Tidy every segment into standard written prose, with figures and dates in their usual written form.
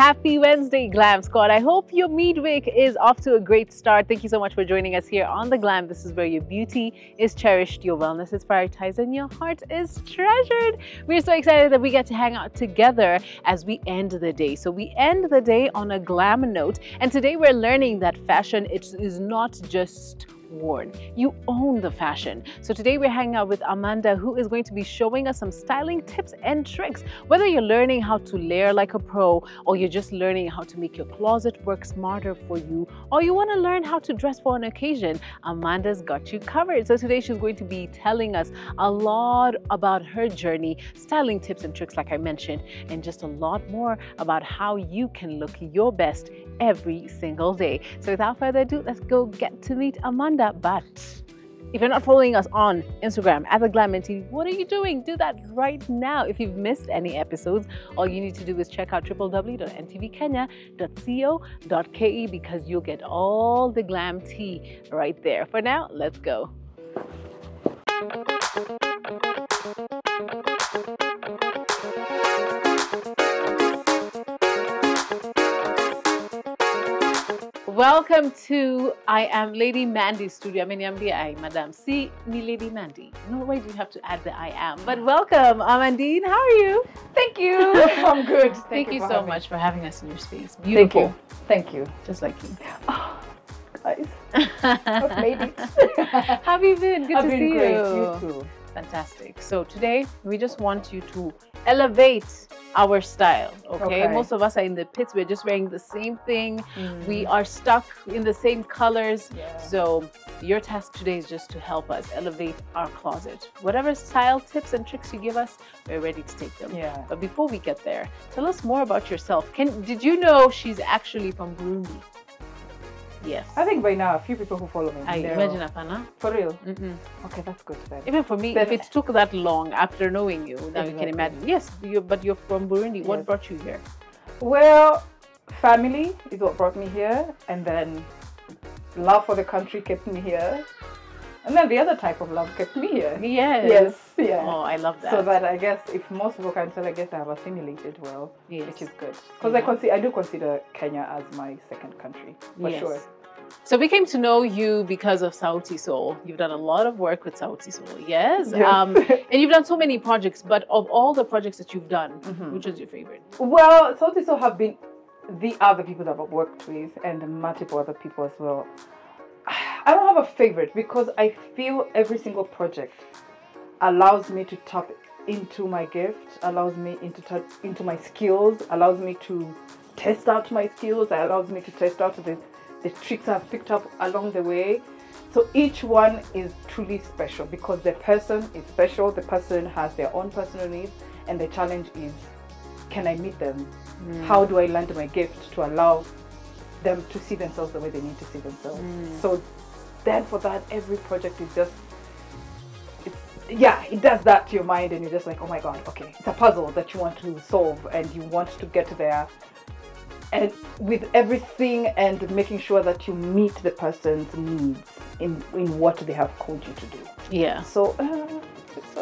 Happy Wednesday, Glam Squad. I hope your midweek is off to a great start. Thank you so much for joining us here on The Glam. This is where your beauty is cherished, your wellness is prioritized, and your heart is treasured. We're so excited that we get to hang out together as we end the day. So we end the day on a glam note. And today we're learning that fashion is not just worn. You own the fashion. So today we're hanging out with Amanda, who is going to be showing us some styling tips and tricks. Whether you're learning how to layer like a pro, or you're just learning how to make your closet work smarter for you, or you want to learn how to dress for an occasion, Amanda's got you covered. So today she's going to be telling us a lot about her journey, styling tips and tricks like I mentioned, and just a lot more about how you can look your best every single day. So without further ado, let's go get to meet Amanda. But if you're not following us on Instagram at The Glam TV, what are you doing? Do that right now. If you've missed any episodes, all you need to do is check out www.ntvkenya.co.ke because you'll get all the glam tea right there. For now, let's go. Welcome to I Am Lady Mandy's studio. I mean, I Madam C, me Lady Mandy. No way do you have to add the I am. But welcome, Amandine. How are you? Thank you. I'm good. Thank you so much for having us in your space. Beautiful. Thank you. Just like you. Oh, guys, I've made it. How have you been? Good I've to been see great. you. You too. Fantastic. So today we just want you to elevate our style. Okay? Most of us are in the pits. We're just wearing the same thing. We are stuck in the same colors. Yeah. So your task today is just to help us elevate our closet. Whatever style tips and tricks you give us, we're ready to take them. Yeah. But before we get there, tell us more about yourself. Did you know she's actually from Burundi? Yes. I think by now a few people who follow me. I imagine Apana. For real? Okay, that's good then. Even for me, if it took that long after knowing you, now you can imagine. Yes, but you're from Burundi. What brought you here? Well, family is what brought me here, and then love for the country kept me here, and then the other type of love kept me here. Yes. Yeah. Oh, I love that. So that I guess if most people can tell, I guess I have assimilated well, which is good. Because I do consider Kenya as my second country, for sure. So we came to know you because of Sauti Sol. You've done a lot of work with Sauti Sol, yes? And you've done so many projects, but of all the projects that you've done, which is your favorite? Well, Sauti Sol have been the other people that I've worked with and multiple other people as well. I don't have a favorite because I feel every single project allows me to tap into my gift, allows me into my skills, allows me to test out my skills, allows me to test out the tricks I've picked up along the way. So each one is truly special because the person is special, the person has their own personal needs, and the challenge is, can I meet them? How do I land my gift to allow them to see themselves the way they need to see themselves? So then for that, every project is just, it does that to your mind, and you're just like, oh my God, okay, it's a puzzle that you want to solve and you want to get there. And with everything and making sure that you meet the person's needs in what they have called you to do. Yeah. So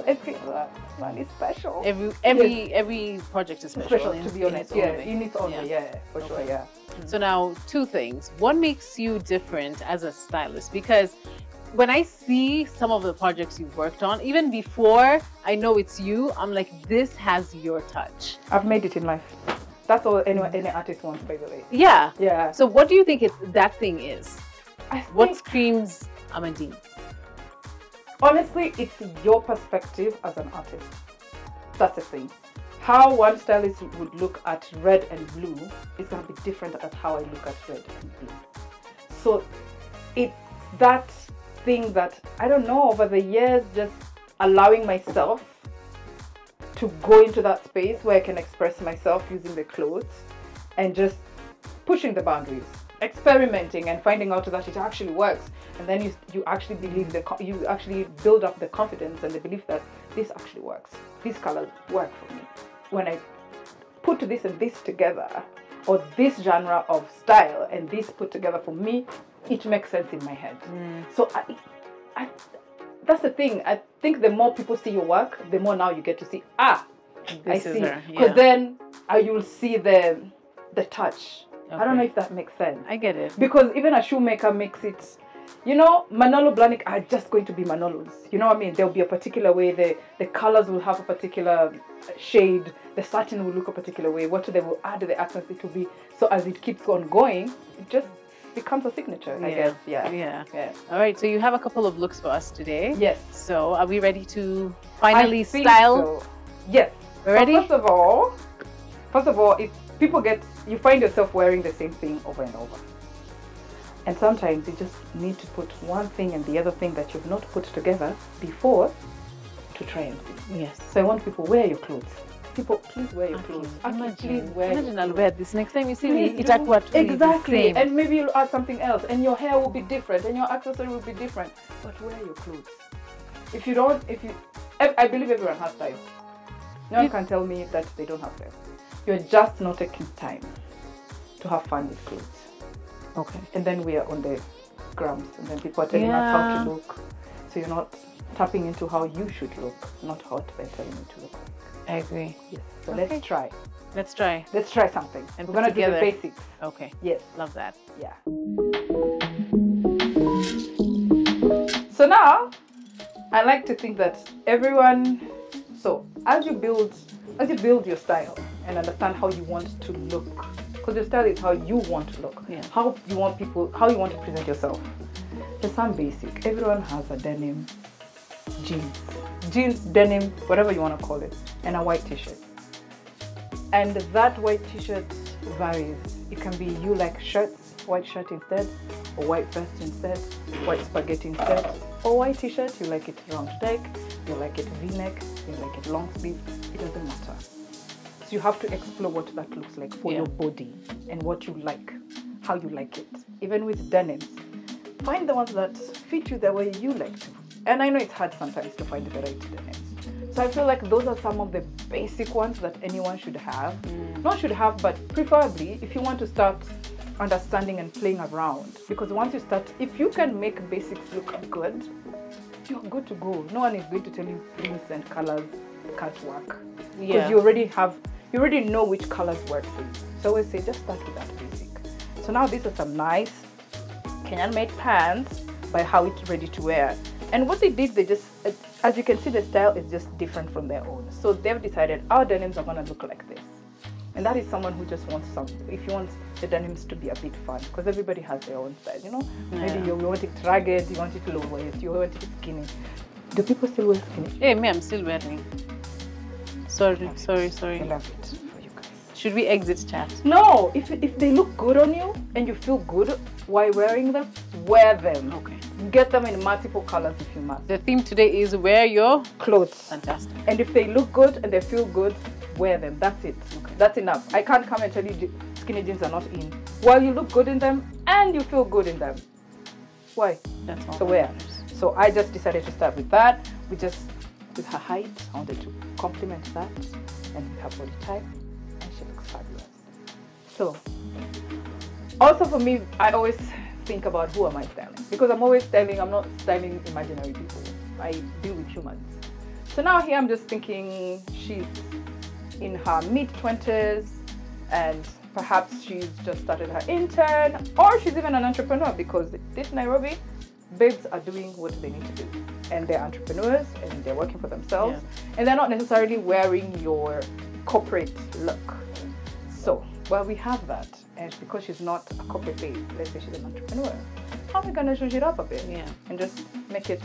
every one is special. Every project is special. To be honest, in its own way, for sure. So now, two things. What makes you different as a stylist? Because when I see some of the projects you've worked on, even before I know it's you, I'm like, this has your touch. I've made it in life. That's all any artist wants, by the way. Yeah. So what do you think that thing is? What screams Amandine? Honestly, it's your perspective as an artist. That's the thing. How one stylist would look at red and blue is going to be different than how I look at red and blue. So it's that thing that, I don't know, over the years, just allowing myself to go into that space where I can express myself using the clothes and just pushing the boundaries, experimenting and finding out that it actually works. And then you actually believe you actually build up the confidence and the belief that this actually works. These colors work for me. When I put this and this together, or this genre of style and this put together for me, it makes sense in my head. So that's the thing. I think the more people see your work, the more now you get to see, I see. Because then you'll see the the touch. I Okay. don't know if that makes sense. I get it. Because even a shoemaker makes it, you know, Manolo Blahnik are just going to be Manolos. You know what I mean? There'll be a particular way, the colors will have a particular shade, the satin will look a particular way, what they will add to the accents, it will be, so as it keeps on going, it just becomes a signature, I guess. Yeah. Yeah. All right, so you have a couple of looks for us today. Yes. So are we ready to finally I think style? so. Yes. We're ready? So first of all, if people you find yourself wearing the same thing over and over. And sometimes you just need to put one thing and the other thing that you've not put together before to try and see. Yes. So I want people, wear your clothes. People, please wear your clothes. Please wear Imagine your I'll clothes. wear this next time you see me. Please It's do. like what? Exactly. Same. And maybe you'll add something else and your hair will be different and your accessory will be different. But wear your clothes. I believe everyone has style. No one can tell me that they don't have style. You're just not taking time to have fun with clothes. Okay. And then we are on the grams and then people are telling us how to look. So you're not tapping into how you should look, not how they're telling you to look like. I agree. Yes. So Okay. let's try. Let's try. Let's try something. And we're put gonna together. do the basics. Okay. Yes. Love that. Yeah. So now, I like to think that everyone. So as you build your style and understand how you want to look, because your style is how you want to look. Yeah. How you want to present yourself. There's some basic. Everyone has a denim, jeans, denim, whatever you want to call it, and a white t-shirt. And that white t-shirt varies. It can be you like shirts, white shirt instead, or white vest instead, white spaghetti instead, or white t-shirt, you like it round neck, you like it v-neck, you like it long sleeve, it doesn't matter. So you have to explore what that looks like for your body and what you like, how you like it. Even with denims, find the ones that fit you the way you like to. And I know it's hard sometimes to find the right denims. So I feel like those are some of the basic ones that anyone should have. Not should have, but preferably if you want to start understanding and playing around. Because once you start, if you can make basics look good, you're good to go. No one is going to tell you prints and colors can't work. Because you already know which colors work for you. So I always say just start with that basic. So now these are some nice Kenyan made pants by How It's Ready to Wear. And what they did, they just, as you can see, the style is just different from their own. So they've decided our denims are going to look like this. And that is someone who just wants something. If you want the denims to be a bit fun, because everybody has their own style, you know? Maybe you want it ragged, you want it low waist, you want it skinny. Do people still wear skinny? Hey, me, I'm still wearing. Sorry. I love it for you guys. Should we exit chat? No, if they look good on you and you feel good while wearing them, wear them. Okay. Get them in multiple colors if you must. The theme today is wear your Clothes. fantastic. And if they look good and they feel good, wear them. That's it. Okay. That's enough. I can't come and tell you skinny jeans are not in. While you look good in them and you feel good in them. Why? That's all. So wear. So I just decided to start with that. With her height, I wanted to complement that, and with her body type, and she looks fabulous. So, also for me, I always think about who am I styling, because I'm always styling. I'm not styling imaginary people. I deal with humans. So now here I'm just thinking she's in her mid-20s, and perhaps she's just started her intern, or she's even an entrepreneur, because this Nairobi, babes are doing what they need to do, and they're entrepreneurs and they're working for themselves, and they're not necessarily wearing your corporate look. So while we have that, and because she's not a corporate babe, let's say she's an entrepreneur, how are we gonna change it up a bit and just make it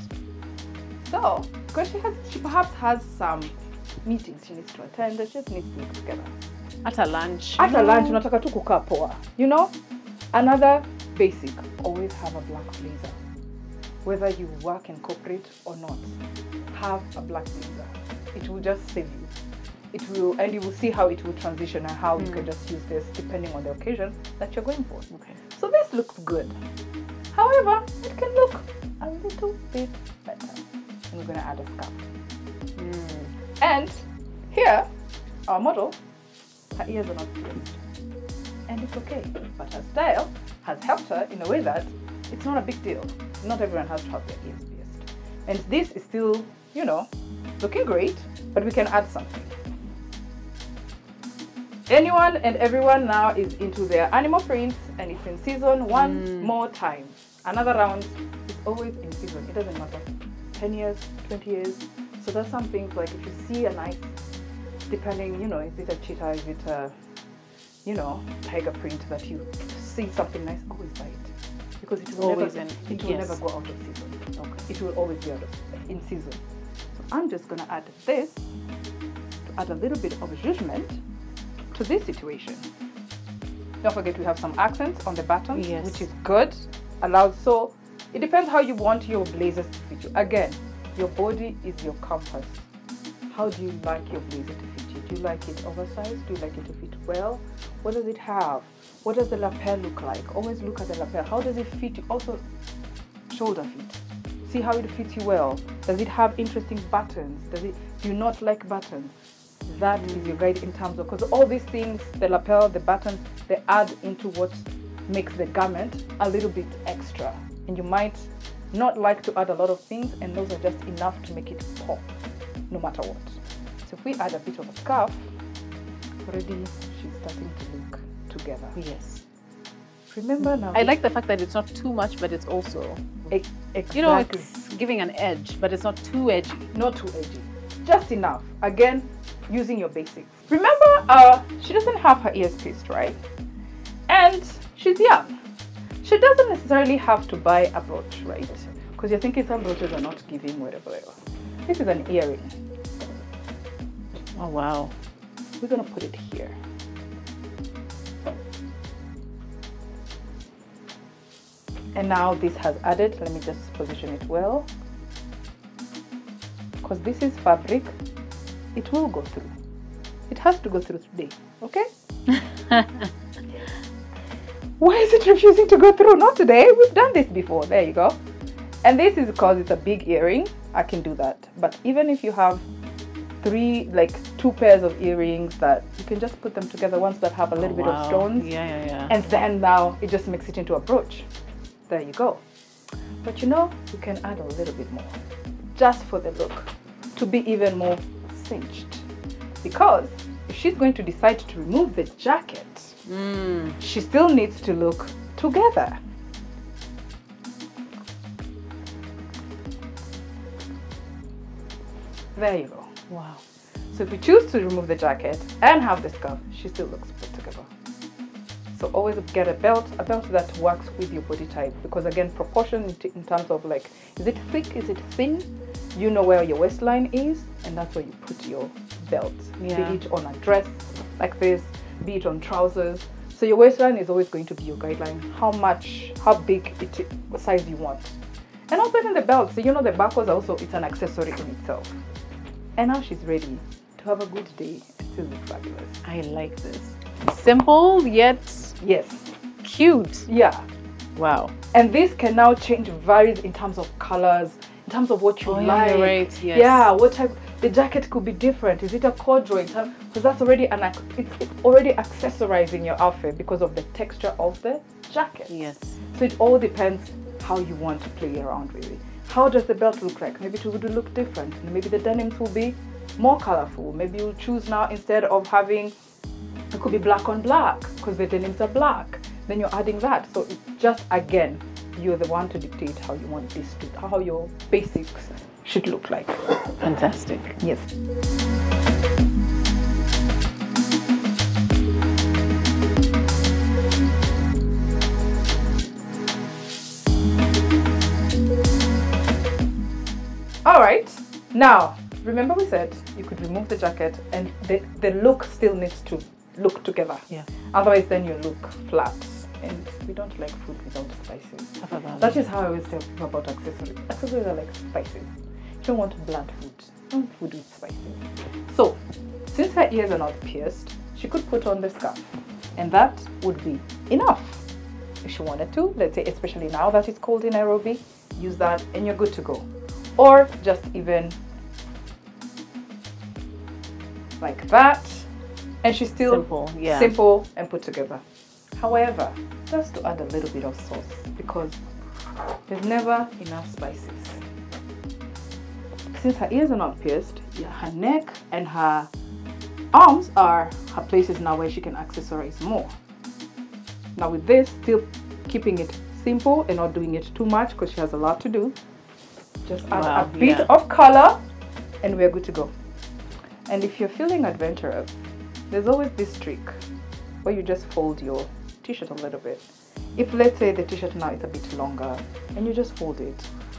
so? Because she perhaps has some meetings she needs to attend, that she just needs to look together. At a lunch. At a lunch, unataka tu kukaa poa. You know, another basic: always have a black blazer. Whether you work in corporate or not, have a black blazer. It will just save you. It will, and you will see how it will transition and how you can just use this depending on the occasion that you're going for. Okay. So this looks good. However, it can look a little bit better. And we're going to add a scarf. And here, our model, her ears are not pierced. And it's okay. But her style has helped her in a way that it's not a big deal. Not everyone has to have their ears pierced. And this is still, you know, looking great, but we can add something. Anyone and everyone now is into their animal prints, and it's in season one more time. Another round is always in season. It doesn't matter. 10 years, 20 years. So that's some things like if you see a nice, depending, you know, is it a cheetah, is it a, you know, tiger print that you see something nice, always buy it. Because it will Always never, in, it will yes. never go out of season. Okay. It will always be out of, in season. So I'm just gonna add this to add a little bit of judgment to this situation. Don't forget we have some accents on the buttons, yes. which is good. Allows, so it depends how you want your blazers to fit you. Again, your body is your compass. How do you like your blazer to fit you? Do you like it oversized? Do you like it to fit well? What does it have? What does the lapel look like? Always look at the lapel. How does it fit you? Also, shoulder fit. See how it fits you well. Does it have interesting buttons? Do you not like buttons? That is your guide in terms of, because all these things, the lapel, the buttons, they add into what makes the garment a little bit extra. And you might not like to add a lot of things, and those are just enough to make it pop, no matter what. So if we add a bit of a scarf, already she's starting to look together. Yes. Remember now. I like the fact that it's not too much, but it's also, exactly. you know, it's giving an edge, but it's not too edgy. Not too edgy. Just enough. Again, using your basics. Remember, she doesn't have her ears pierced, right? And she's young. She doesn't necessarily have to buy a brooch, right? Because you're thinking some brooches are not giving whatever. This is an earring. Oh, wow. We're going to put it here. And now this has added, let me just position it well. Because this is fabric, it will go through. It has to go through today, okay? Why is it refusing to go through? Not today. We've done this before. There you go. And this is because it's a big earring. I can do that. But even if you have two pairs of earrings, that you can just put them together, ones that have a little bit of stones. Yeah. And then now it just makes it into a brooch. There you go. But you know, you can add a little bit more just for the look, to be even more cinched. Because if she's going to decide to remove the jacket, she still needs to look together. There you go. Wow. So if we choose to remove the jacket and have the scarf, she still looks put together. So always get a belt that works with your body type. Because again, proportion in terms of like, is it thick, is it thin? You know where your waistline is, and that's where you put your belt. Yeah. Be it on a dress like this, be it on trousers. So your waistline is always going to be your guideline, how big what size you want. And also in the belt, so you know the buckles also, it's an accessory in itself. And now she's ready to have a good day and still look fabulous. I like this. Simple yet cute. Yeah. Wow. And this can now change, varies in terms of colors, in terms of what you like. Yeah, right. Yes. Yeah, what type. The jacket could be different. Is it a corduroy? Because that's already it's already accessorizing your outfit because of the texture of the jacket. Yes. So it all depends how you want to play around with it. How does the belt look like? Maybe it would look different. Maybe the denims will be more colorful. Maybe you'll choose now, instead of having, it could be black on black because the denims are black. Then you're adding that. So it's just, again, you're the one to dictate how you want this to, how your basics should look like. Fantastic. Yes. All right, now remember we said you could remove the jacket and the look still needs to look together. Yeah. Otherwise then you look flat, and we don't like food without spices. That is how I always tell people about accessories. Accessories are like spices. You don't want bland food. You want food with spices. So since her ears are not pierced, she could put on the scarf, and that would be enough. If she wanted to, let's say, especially now that it's cold in Nairobi, use that and you're good to go. Or just even like that, and she's still simple and put together. However, just to add a little bit of sauce, because there's never enough spices. Since her ears are not pierced, her neck and her arms are her places now where she can accessorize more. Now with this, still keeping it simple and not doing it too much because she has a lot to do. Just add a bit of color and we're good to go. And if you're feeling adventurous, there's always this trick where you just fold your t-shirt a little bit. If let's say the t-shirt now is a bit longer and you just fold it,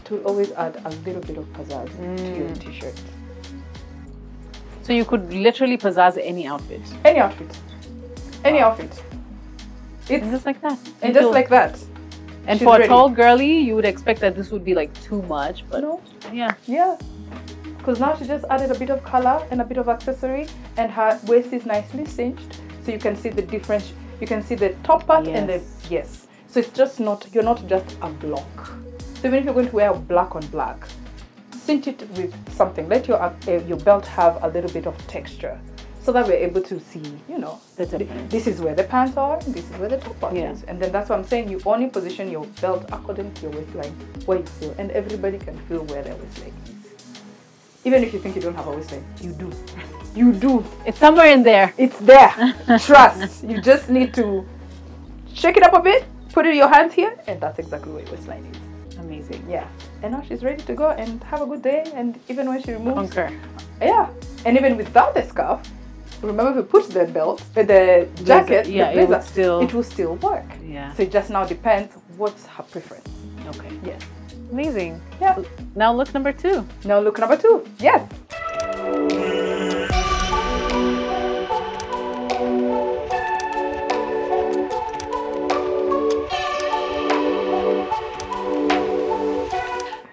it will always add a little bit of pizzazz to your t-shirt. So you could literally pizzazz any outfit. Any outfit. Any outfit. It's just like that. And just like that. And She's for a ready. tall girly, you would expect that this would be like too much, but No. yeah. Yeah. Because now she just added a bit of color and a bit of accessory, and her waist is nicely cinched. So you can see the difference. You can see the top part and the, yes. So it's just not, you're not just a block. So even if you're going to wear black on black, cinch it with something. Let your belt have a little bit of texture, so that we're able to see, you know, this is where the pants are, this is where the top part is. And then that's what I'm saying, you only position your belt according to your waistline, where you feel, and everybody can feel where their waistline is. Even if you think you don't have a waistline, you do. You do. It's somewhere in there. It's there. Trust. You just need to shake it up a bit, put it in your hands here, and that's exactly where your waistline is. Amazing. Yeah. And now she's ready to go and have a good day. And even when she removes, Conquer. yeah. And even without the scarf, remember if we put the belt, the jacket, yeah, the blazer, it will still work. Yeah. So it just now depends what's her preference. Okay. Yes. Amazing. Yeah. Now look number 2. Now look number 2. Yes.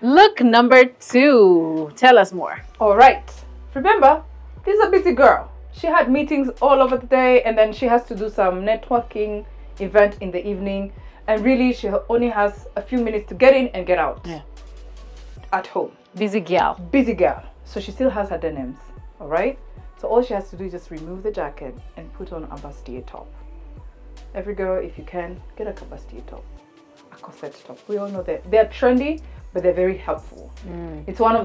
Look number 2. Tell us more. All right. Remember, this is a busy girl. She had meetings all over the day, and then she has to do some networking event in the evening, and really she only has a few minutes to get in and get out. Yeah. At home. Busy gal. Busy girl. So she still has her denims. All right. So all she has to do is just remove the jacket and put on a bustier top. Every girl, if you can, get a bustier top, a corset top. We all know that they're trendy, but they're very helpful. It's one of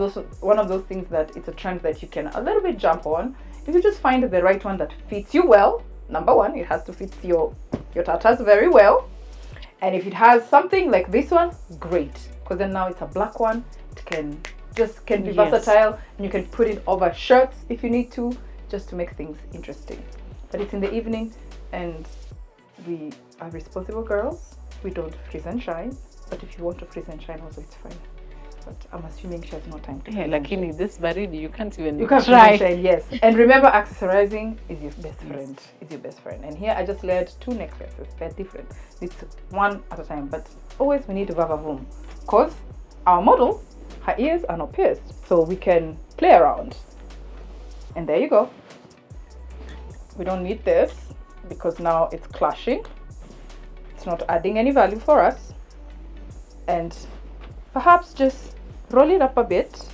those things that it's a trend that you can a little bit jump on if you just find the right one that fits you well. Number one, it has to fit your tatas very well, and if it has something like this one, great, because then now it's a black one. It can be versatile, and you can put it over shirts if you need to, just to make things interesting. But it's in the evening, and we are responsible girls. We don't freeze and shine. But if you want to freeze and shine also, it's fine. But I'm assuming she has no time to. Yeah, like in this baridi, you can't even try. Freeze and shine, yes. And remember, accessorizing is your best friend. Is your best friend. And here I just layered 2 necklaces. They're different. It's one at a time. But always we need to have a room, because our model, her ears are not pierced, so we can play around. And there you go. We don't need this because now it's clashing. It's not adding any value for us. And perhaps just roll it up a bit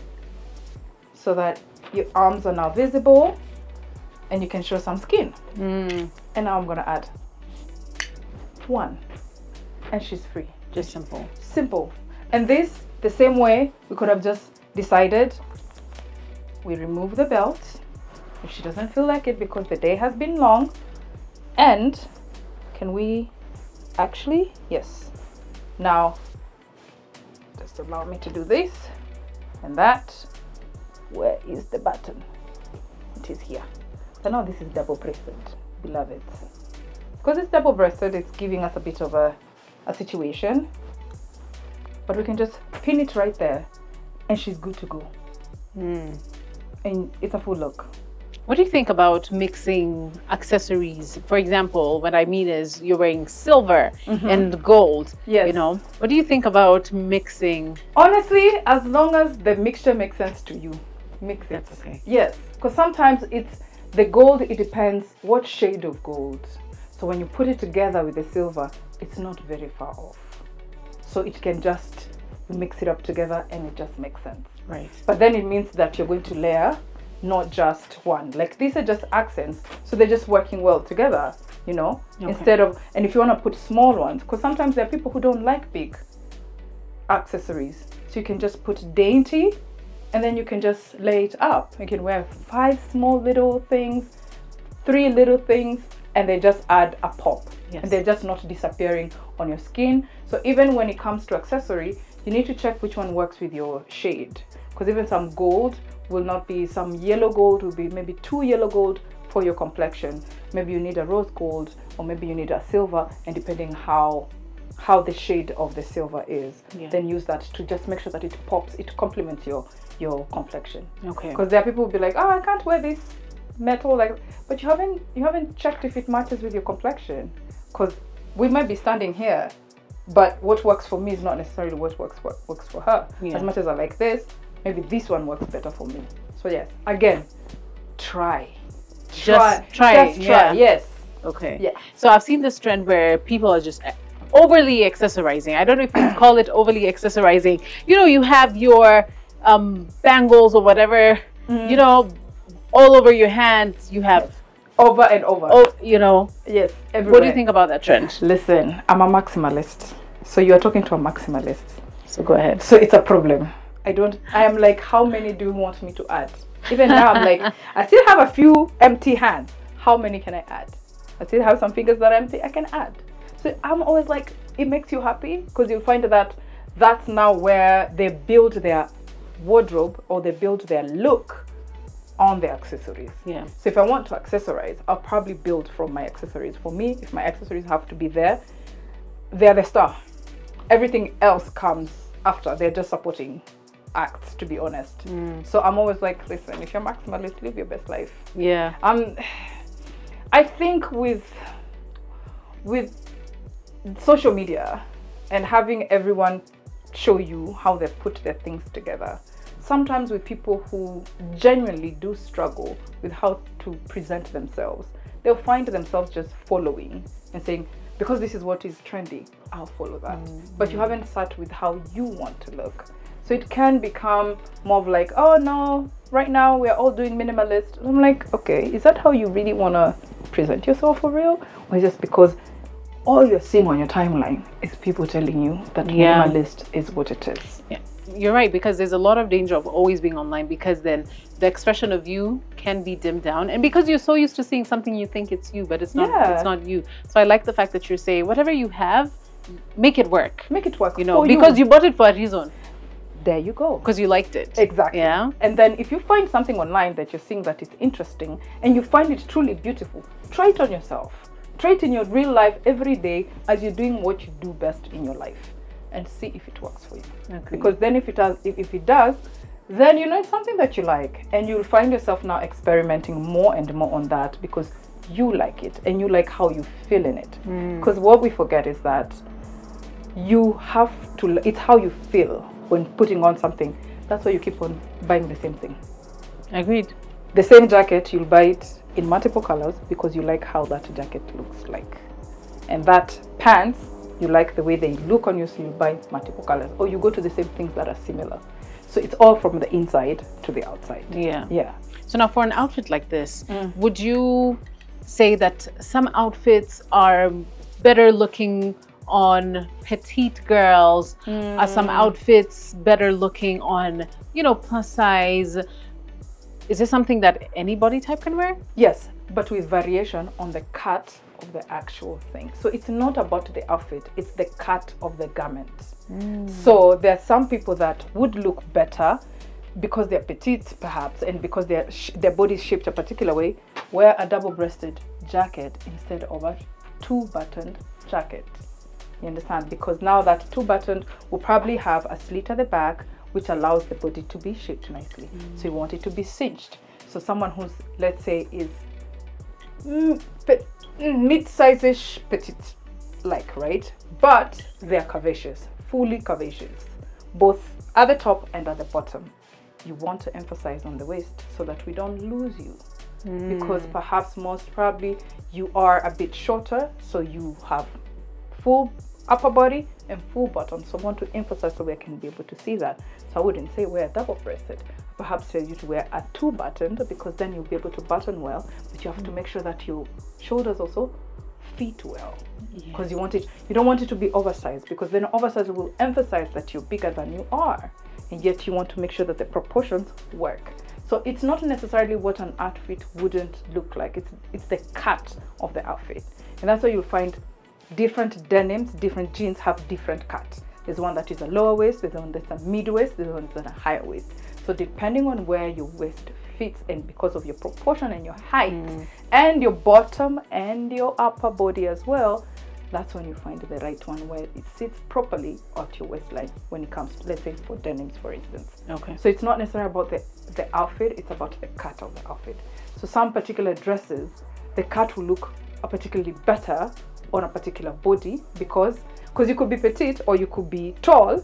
so that your arms are now visible and you can show some skin. And now I'm going to add 1, and she's free. Just simple. Simple. And this, the same way, we could have just decided we remove the belt if she doesn't feel like it because the day has been long. And can we actually, yes, now just allow me to do this and that. Where is the button? It is here. So now this is double-breasted, beloved. Because it's double-breasted, it's giving us a bit of a situation, but we can just pin it right there and she's good to go. And it's a full look. What do you think about mixing accessories? For example, what I mean is you're wearing silver and gold. Yes. You know, what do you think about mixing? Honestly, as long as the mixture makes sense to you, mix it. That's okay. Yes, because sometimes it's the gold, it depends what shade of gold. So when you put it together with the silver, it's not very far off. So it can just mix it up together and it just makes sense. Right. But then it means that you're going to layer not just one. Like these are just accents, so they're just working well together, you know. Okay. Instead of, and if you want to put small ones, because sometimes there are people who don't like big accessories, so you can just put dainty and then you can just lay it up. You can wear 5 small little things 3 little things, and they just add a pop. Yes. And they're just not disappearing on your skin. So even when it comes to accessory, you need to check which one works with your shade, because even some gold will not be, some yellow gold will be maybe too yellow gold for your complexion. Maybe you need a rose gold, or maybe you need a silver, and depending how the shade of the silver is, then use that to just make sure that it pops, it complements your complexion. Okay. Because there are people who will be like, oh, I can't wear this metal, like, but you haven't checked if it matches with your complexion. Because we might be standing here, but what works for me is not necessarily what works for her. As much as I like this, maybe this one works better for me. So yes, again, try. Try. Yes. Okay. Yeah. So I've seen this trend where people are just overly accessorizing. I don't know if you call it overly accessorizing. You know, you have your bangles or whatever, you know, all over your hands. You have over and over. Oh, you know. Yes. Everywhere. What do you think about that trend? Listen, I'm a maximalist. So you are talking to a maximalist. So go ahead. So it's a problem. I am like, how many do you want me to add? Even now I'm like, I still have a few empty hands. How many can I add? I still have some fingers that are empty, I can add. So I'm always like, it makes you happy, because you'll find that that's now where they build their wardrobe, or they build their look on their accessories. Yeah. So if I want to accessorize, I'll probably build from my accessories. For me, if my accessories have to be there, they're the star. Everything else comes after. They're just supporting acts, to be honest. So I'm always like, listen, if you're maximalist, live your best life. Yeah. I think with social media and having everyone show you how they put their things together, sometimes with people who genuinely do struggle with how to present themselves, they'll find themselves just following and saying, because this is what is trendy, I'll follow that. But you haven't sat with how you want to look. So it can become more of like, oh no, right now we're all doing minimalist. I'm like, okay, is that how you really want to present yourself for real? Or is it just because all you're seeing on your timeline is people telling you that minimalist is what it is? Yeah. You're right, because there's a lot of danger of always being online, because then the expression of you can be dimmed down, and because you're so used to seeing something, you think it's you, but it's not. It's not you. So I like the fact that you're saying whatever you have, make it work. Make it work. You know, because you bought it for a reason. There you go. Because you liked it. Exactly. Yeah. And then if you find something online that you're seeing that is interesting and you find it truly beautiful, try it on yourself. Try it in your real life every day as you're doing what you do best in your life, and see if it works for you. Okay. Because then if it does, then you know it's something that you like, and you'll find yourself now experimenting more and more on that, because you like it and you like how you feel in it. Because what we forget is that you have to, it's how you feel when putting on something. That's why you keep on buying the same thing. Agreed. The same jacket, you'll buy it in multiple colors because you like how that jacket looks like. And that pants, you like the way they look on you, so you buy multiple colors. Or you go to the same things that are similar. So it's all from the inside to the outside. Yeah. Yeah. So now for an outfit like this, would you say that some outfits are better looking on petite girls? Are some outfits better looking on, you know, plus size? Is this something that any body type can wear? Yes, but with variation on the cut of the actual thing. So it's not about the outfit, it's the cut of the garment. So there are some people that would look better because they're petite perhaps, and because their body is shaped a particular way, wear a double-breasted jacket instead of a two-buttoned jacket. You understand? Because now that two-buttoned will probably have a slit at the back, which allows the body to be shaped nicely. So you want it to be cinched. So someone who's, let's say, is mid-size-ish petite, like, right? But they're curvaceous, fully curvaceous, both at the top and at the bottom. You want to emphasize on the waist so that we don't lose you. Because perhaps most probably you are a bit shorter, so you have full upper body and full bottom. So I want to emphasize so we can be able to see that. So I wouldn't say wear double-breasted. Perhaps tell you to wear a two-buttoned, because then you'll be able to button well, but you have to make sure that your shoulders also fit well. Because you don't want it to be oversized, because then oversized will emphasize that you're bigger than you are. and yet you want to make sure that the proportions work. So it's not necessarily what an outfit wouldn't look like. It's the cut of the outfit. And that's why you'll find different denims, different jeans have different cuts. There's one that is a lower waist, there's one that's a mid waist, there's one that's a higher waist. So depending on where your waist fits and because of your proportion and your height and your bottom and your upper body as well, that's when you find the right one where it sits properly at your waistline when it comes to, let's say, for denims, for instance. Okay. So it's not necessarily about the outfit, it's about the cut of the outfit. So some particular dresses, the cut will look particularly better on a particular body because you could be petite or you could be tall,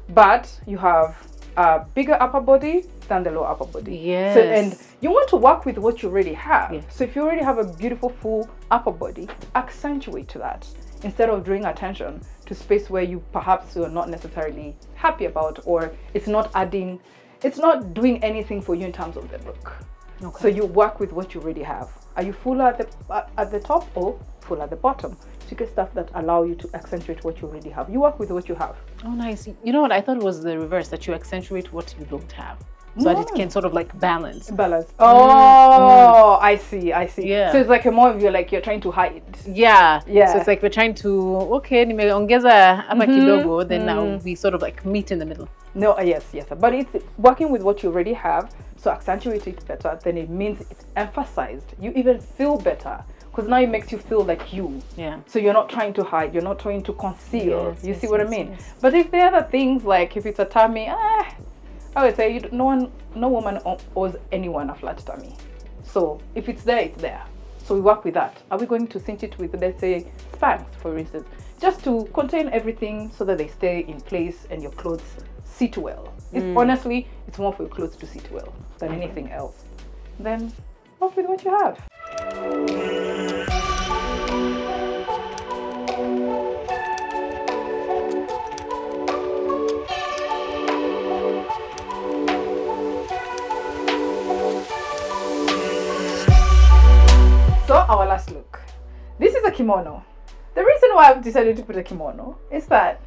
but you have a bigger upper body than the lower upper body. Yes. So, and you want to work with what you already have. Yes. So if you already have a beautiful full upper body, accentuate to that instead of drawing attention to space where you perhaps you're not necessarily happy about, or it's not doing anything for you in terms of the look. Okay. So you work with what you already have. Are you fuller at the top or full at the bottom? So you get stuff that allow you to accentuate what you already have. You work with what you have. Oh, nice. You know what? I thought it was the reverse, that you accentuate what you don't have. So that it can sort of like balance. Oh, I see. Yeah. So it's like more of you're trying to hide. Yeah. Yeah. So it's like we're trying to, okay, nimeongeza hapa kidogo, then now we sort of like meet in the middle. No, yes. But it's working with what you already have. So accentuate it better. Then it means it's emphasized. You even feel better. Because now it makes you feel like you. Yeah. So you're not trying to hide. You're not trying to conceal. Yes, you yes, see what yes, I mean? yes. But if there are other things, like if it's a tummy, I would say no woman owes anyone a flat tummy. So if it's there, it's there. So we work with that. Are we going to cinch it with, let's say, Spanx, for instance? Just to contain everything so that they stay in place and your clothes sit well. Honestly, it's more for your clothes to sit well than anything else. Then work with what you have. So our last look. This is a kimono. The reason why I've decided to put a kimono is that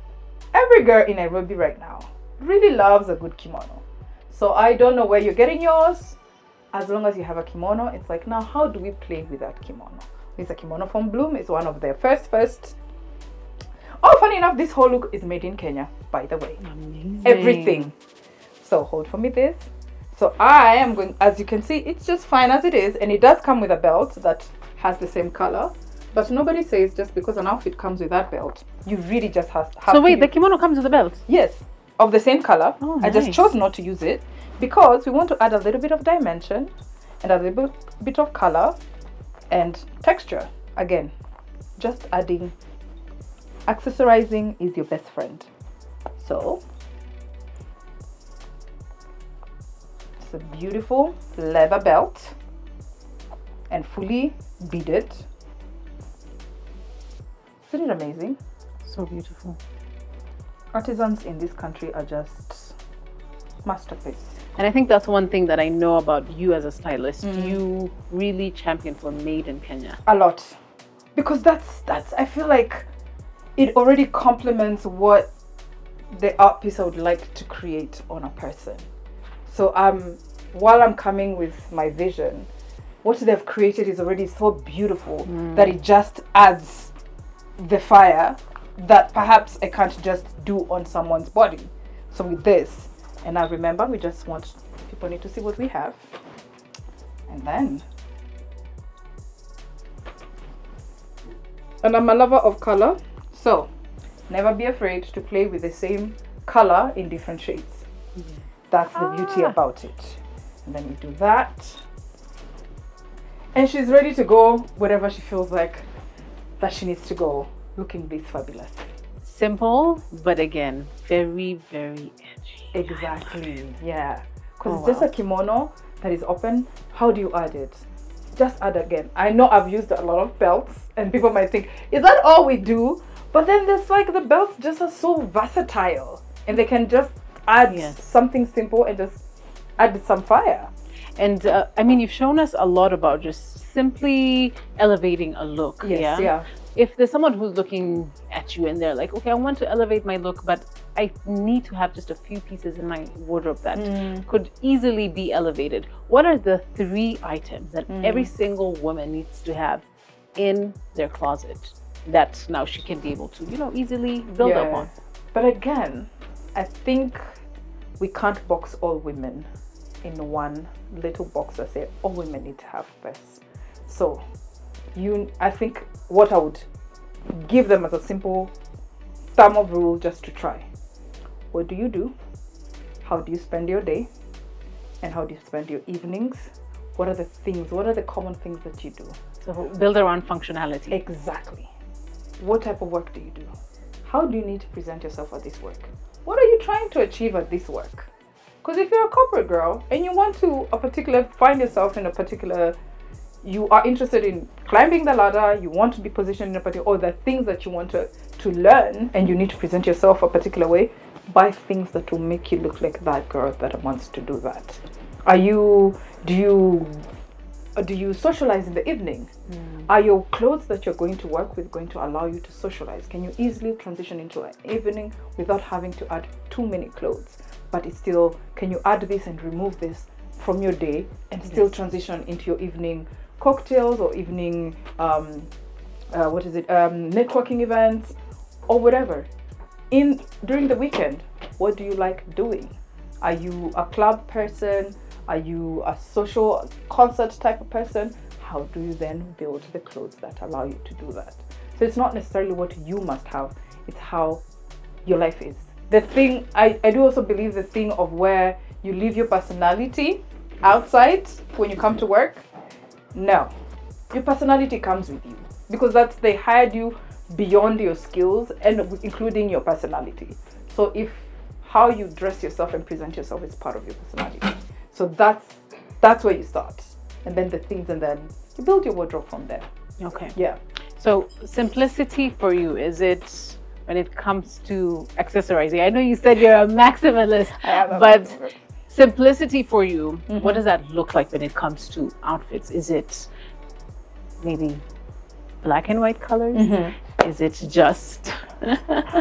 every girl in Nairobi right now really loves a good kimono. So I don't know where you're getting yours. As long as you have a kimono, it's like, now how do we play with that kimono? It's a kimono from Bloom. It's one of their first. Oh, funny enough, this whole look is made in Kenya, by the way. Amazing. Everything. So hold for me this. So I am going, as you can see, it's just fine as it is, and it does come with a belt that has the same color. But nobody says just because an outfit comes with that belt, you really just have So wait, the kimono comes with a belt? Yes, of the same color. Oh, I just nice. chose not to use it because we want to add a little bit of dimension and a little bit of color and texture. Again, just adding, accessorizing is your best friend. So it's a beautiful leather belt and fully beaded. Isn't it amazing? So beautiful. Artisans in this country are just masterpiece. And I think that's one thing that I know about you as a stylist. You really champion for made in Kenya. A lot. Because that's I feel like it already complements what the art piece I would like to create on a person. So while I'm coming with my vision, what they've created is already so beautiful that it just adds the fire that perhaps I can't just do on someone's body. So with this, and now remember, we just want people need to see what we have. And then, and I'm a lover of color, so never be afraid to play with the same color in different shades. That's the beauty about it. And then we do that, and she's ready to go wherever she feels like that she needs to go, looking this fabulous. Simple, but again, very, very edgy. Exactly, yeah. Because it's just a kimono that is open. How do you add it? Just add again. I know I've used a lot of belts, and people might think, is that all we do? But then there's like the belts just are so versatile, and they can just add something simple and just add some fire. And I mean, you've shown us a lot about just simply elevating a look. Yes, yeah. If there's someone who's looking at you and they're like, okay, I want to elevate my look, but I need to have just a few pieces in my wardrobe that could easily be elevated. What are the 3 items that every single woman needs to have in their closet that now she can be able to, you know, easily build upon? But again, I think we can't box all women in one little box that say all women need to have this. So I think what I would give them as a simple thumb of rule just to try. What do you do? How do you spend your day? And how do you spend your evenings? What are the things, what are the common things that you do? So build around functionality. Exactly. What type of work do you do? How do you need to present yourself at this work? What are you trying to achieve at this work? Because if you're a corporate girl and you want to find yourself in a particular, you are interested in climbing the ladder, you want to be positioned in a particular, or the things that you want to learn, and you need to present yourself a particular way, buy things that will make you look like that girl that wants to do that. Do you socialize in the evening? Are your clothes that you're going to work with going to allow you to socialize? Can you easily transition into an evening without having to add too many clothes? But it's still, can you add this and remove this from your day and still transition into your evening cocktails or evening networking events or whatever? During the weekend, what do you like doing? Are you a club person? Are you a social concert type of person? How do you then build the clothes that allow you to do that? So it's not necessarily what you must have, it's how your life is. The thing, I do also believe the thing of where you leave your personality outside when you come to work. No, your personality comes with you because they hired you beyond your skills and including your personality. So if how you dress yourself and present yourself is part of your personality. So that's where you start, and then the things, and then you build your wardrobe from there. Okay. Yeah. So simplicity for you, is it when it comes to accessorizing? I know you said you're a maximalist, but simplicity for you, what does that look like when it comes to outfits? Is it maybe black and white colors? Is it just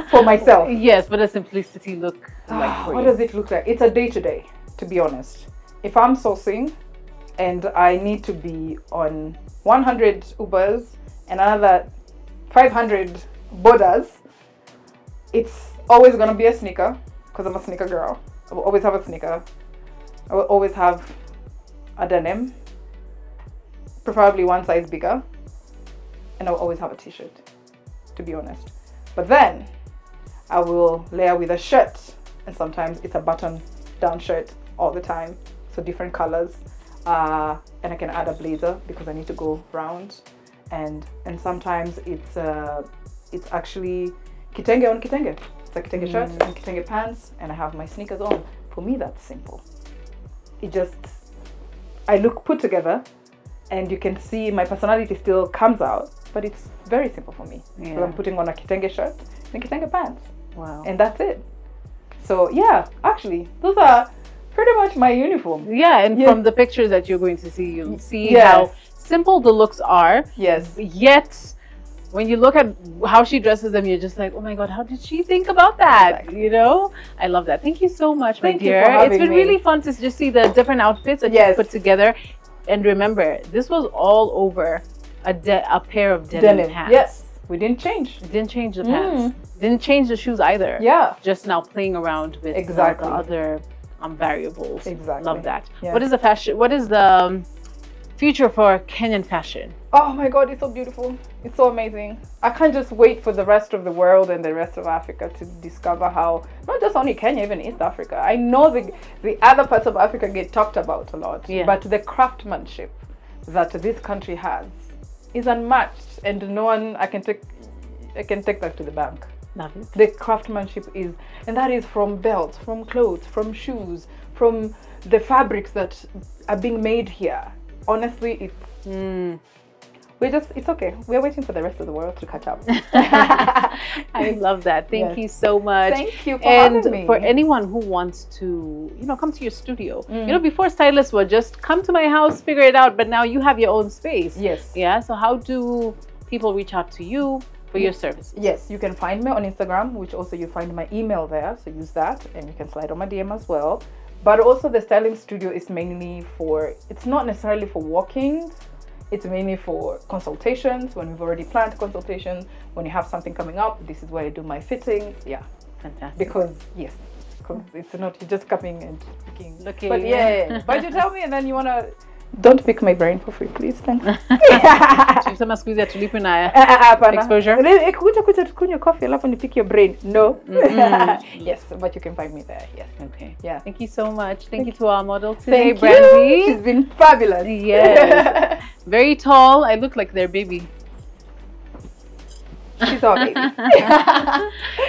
for myself? Yes, but does simplicity look like for what you? does it look like? It's a day-to-day, to be honest. If I'm sourcing and I need to be on 100 Ubers and another 500 Bodas, it's always going to be a sneaker because I'm a sneaker girl. I will always have a sneaker. I will always have a denim, preferably one size bigger, and I will always have a t-shirt, to be honest. But then I will layer with a shirt, and sometimes it's a button-down shirt all the time, so different colors, and I can add a blazer because I need to go round, and sometimes it's actually kitenge on kitenge. It's a kitenge shirt and kitenge pants, and I have my sneakers on. For me, that's simple. I look put together, and you can see my personality still comes out, but it's very simple for me. So I'm putting on a kitenge shirt and kitenge pants. Wow. And that's it. So yeah, actually, those are pretty much my uniform. Yeah, and from the pictures that you're going to see, you'll see how simple the looks are. Yes. Yet, when you look at how she dresses them, you're just like, oh my God, how did she think about that? Exactly. You know? I love that. Thank you so much, my Thank you dear. for having It's been me. really fun to just see the different outfits that you put together. And remember, this was all over a pair of denim pants. Yes. We didn't change. Didn't change the pants. Didn't change the shoes either. Yeah. Just now playing around with the other variables. Exactly. Love that. Yeah. What is the fashion? What is the future for Kenyan fashion? Oh my God, it's so beautiful. It's so amazing. I can't just wait for the rest of the world and the rest of Africa to discover how, not just only Kenya, even East Africa. I know the other parts of Africa get talked about a lot, but the craftsmanship that this country has is unmatched, and no one, I can take that to the bank. Love it. The craftsmanship is, and that is from belts, from clothes, from shoes, from the fabrics that are being made here. Honestly, it's it's okay. We're waiting for the rest of the world to catch up. I love that. Thank you so much. Thank you for having me. And for anyone who wants to, come to your studio. Before stylists were just come to my house, figure it out, but now you have your own space. Yes. Yeah. So how do people reach out to you for your services. Yes, you can find me on Instagram, which also you find my email there. So use that, and you can slide on my DM as well. But also the styling studio is mainly for, it's not necessarily for walk-ins. It's mainly for consultations. When we've already planned consultations, when you have something coming up, this is where I do my fittings. Yeah. Fantastic. Because yes, it's not you're just coming and looking. But yeah, but you tell me, and then you wanna. Don't pick my brain for free, please. Thanks. Sema siku hizi atulipi na Hapana. exposure. Kuja kunywa coffee alafu ni pick your brain. No. Yes, but you can find me there. Yes. Okay. Yeah. Thank you so much. Thank you to our model today, Thank Brandy. you. She's been fabulous. Yes. Very tall. I look like their baby. She's our baby.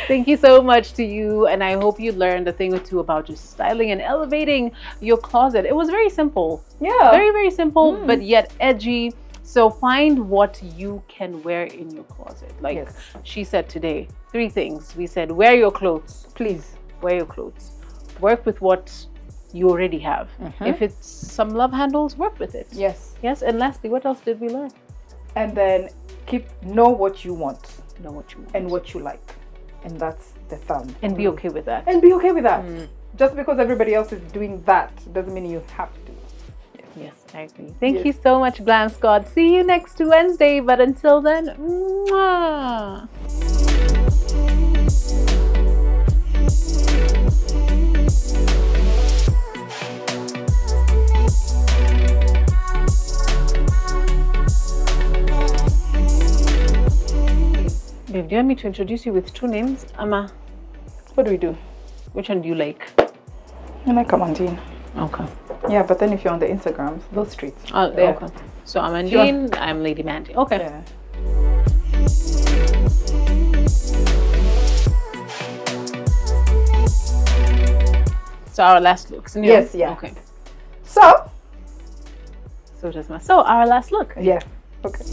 Thank you so much to you, and I hope you learned a thing or two about just styling and elevating your closet. It was very simple. Yeah. Very, very simple, but yet edgy. So find what you can wear in your closet. Like she said today, 3 things. We said, wear your clothes. Please, wear your clothes. Work with what you already have. If it's some love handles, work with it. Yes. Yes, and lastly, what else did we learn? And then know what you want. Know what you want. And what you like. And that's the thumb. And be okay with that. And be okay with that. Just because everybody else is doing that doesn't mean you have to. Yes, I agree. Thank you so much, Glam Squad. See you next Wednesday. But until then, mwah. Babe, do you want me to introduce you with 2 names? Ama, What do we do? which one do you like? I like Amandine. Okay. Yeah, but then if you're on the Instagrams, those streets. Oh, there. okay. So Amandine, I'm Lady Mandy. Okay. Yeah. So our last look. Yes, yeah. Okay. So So our last look. yeah. Okay.